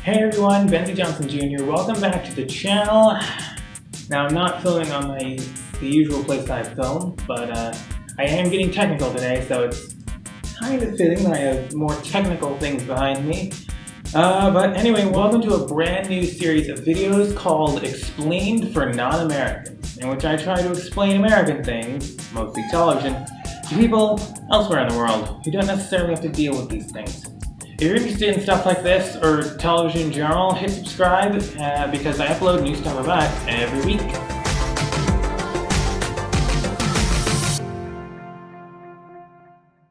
Hey everyone, Benzie Johnson Jr. Welcome back to the channel. Now I'm not filming on the usual place I film, but I am getting technical today, so it's kind of fitting that I have more technical things behind me. But anyway, welcome to a brand new series of videos called Explained for Non-Americans, in which I try to explain American things, mostly television, to people elsewhere in the world who don't necessarily have to deal with these things. If you're interested in stuff like this, or television in general, hit subscribe, because I upload new stuff about it every week.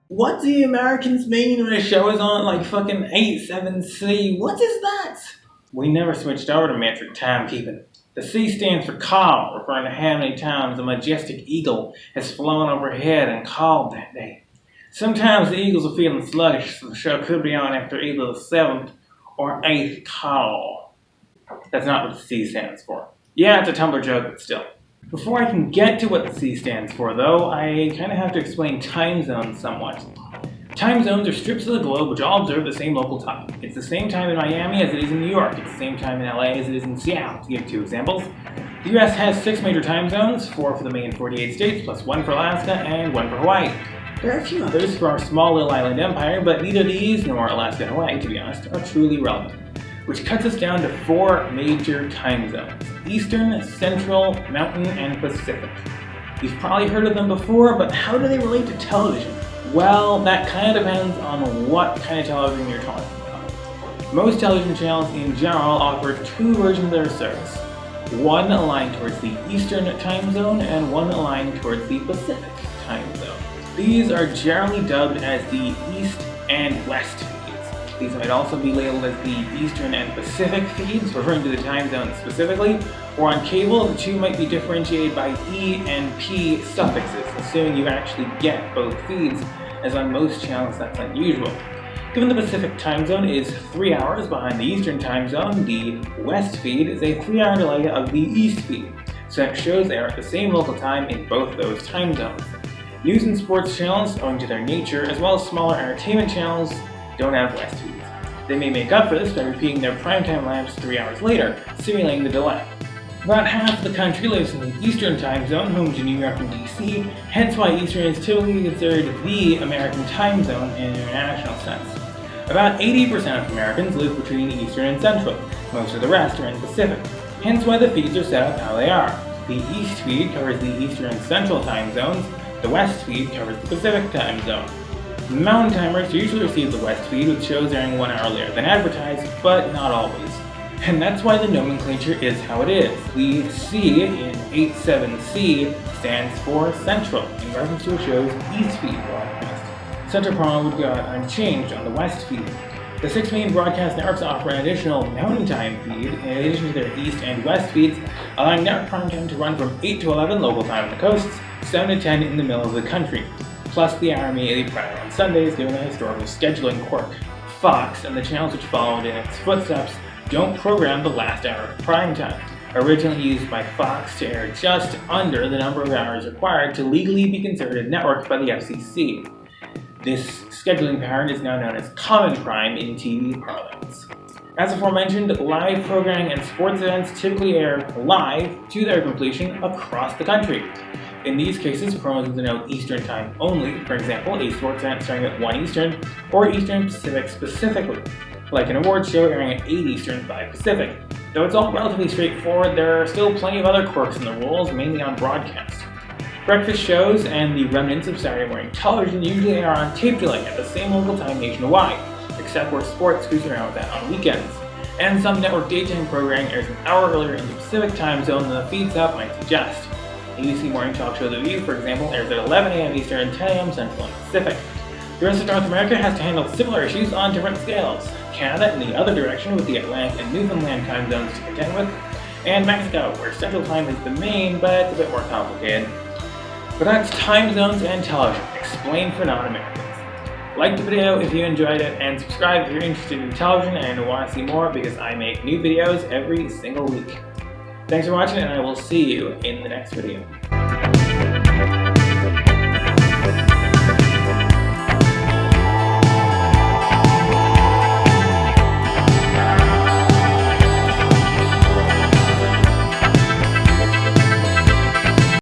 What do Americans mean when a show is on like fucking 8-7-C? What is that? We never switched over to metric timekeeping. The C stands for call, referring to how many times a majestic eagle has flown overhead and called that day. Sometimes the eagles are feeling sluggish, so the show could be on after either the 7th or 8th call. That's not what the C stands for. Yeah, it's a Tumblr joke, but still. Before I can get to what the C stands for, though, I kind of have to explain time zones somewhat. Time zones are strips of the globe which all observe the same local time. It's the same time in Miami as it is in New York. It's the same time in LA as it is in Seattle, to give two examples. The US has 6 major time zones, 4 for the main 48 states, plus 1 for Alaska and 1 for Hawaii. There are a few others for our small little island empire, but neither these nor Alaska and Hawaii, to be honest, are truly relevant, which cuts us down to 4 major time zones: Eastern, Central, Mountain, and Pacific. You've probably heard of them before, but how do they relate to television? Well, that kind of depends on what kind of television you're talking about. Most television channels in general offer 2 versions of their service. One aligned towards the Eastern time zone and one aligned towards the Pacific time zone. These are generally dubbed as the East and West feeds. These might also be labeled as the Eastern and Pacific feeds, referring to the time zone specifically, or on cable, the two might be differentiated by E and P suffixes, assuming you actually get both feeds, as on most channels that's unusual. Given the Pacific time zone is 3 hours behind the Eastern time zone, the West feed is a 3-hour delay of the East feed, so that shows they are at the same local time in both those time zones. News and sports channels, owing to their nature, as well as smaller entertainment channels, don't have West feeds. They may make up for this by repeating their primetime laps 3 hours later, simulating the delay. About half the country lives in the Eastern time zone, home to New York and DC, hence why Eastern is typically considered the American time zone in an international sense. About 80% of Americans live between Eastern and Central. Most of the rest are in Pacific, hence why the feeds are set up how they are. The East feed covers the Eastern and Central time zones. The West feed covers the Pacific time zone. Mountain timers usually receive the West feed, with shows airing 1 hour later than advertised, but not always. And that's why the nomenclature is how it is. The C in 8-7-C stands for Central, in reference to a show's East feed broadcast. Central promo would go out unchanged on the West feed. The 6 main broadcast networks offer an additional Mountain Time feed, in addition to their East and West feeds, allowing network prime time to run from 8 to 11 local time on the coasts, 7 to 10 in the middle of the country, plus the hour immediately prior on Sundays, given the historical scheduling quirk. Fox, and the channels which followed in its footsteps, don't program the last hour of prime time, originally used by Fox to air just under the number of hours required to legally be considered a network by the FCC. This scheduling pattern is now known as common prime in TV parlance. As aforementioned, live programming and sports events typically air live to their completion across the country. In these cases, promos denote Eastern time only, for example, a sports event starting at 1 Eastern, or Eastern Pacific specifically, like an awards show airing at 8 Eastern, 5 Pacific. Though it's all relatively straightforward, there are still plenty of other quirks in the rules, mainly on broadcast. Breakfast shows and the remnants of Saturday morning television usually are on tape delay at the same local time nationwide, except where sports screws around with that on weekends. And some network daytime programming airs an hour earlier in the Pacific time zone than the feeds up might suggest. ABC Morning Talk Show The View, for example, airs at 11 a.m. Eastern and 10 a.m. Central and Pacific. The rest of North America has to handle similar issues on different scales. Canada in the other direction with the Atlantic and Newfoundland time zones to contend with, and Mexico, where Central Time is the main, but it's a bit more complicated. But that's time zones and television, explained for non-Americans. Like the video if you enjoyed it, and subscribe if you're interested in television and want to see more, because I make new videos every single week. Thanks for watching, and I will see you in the next video.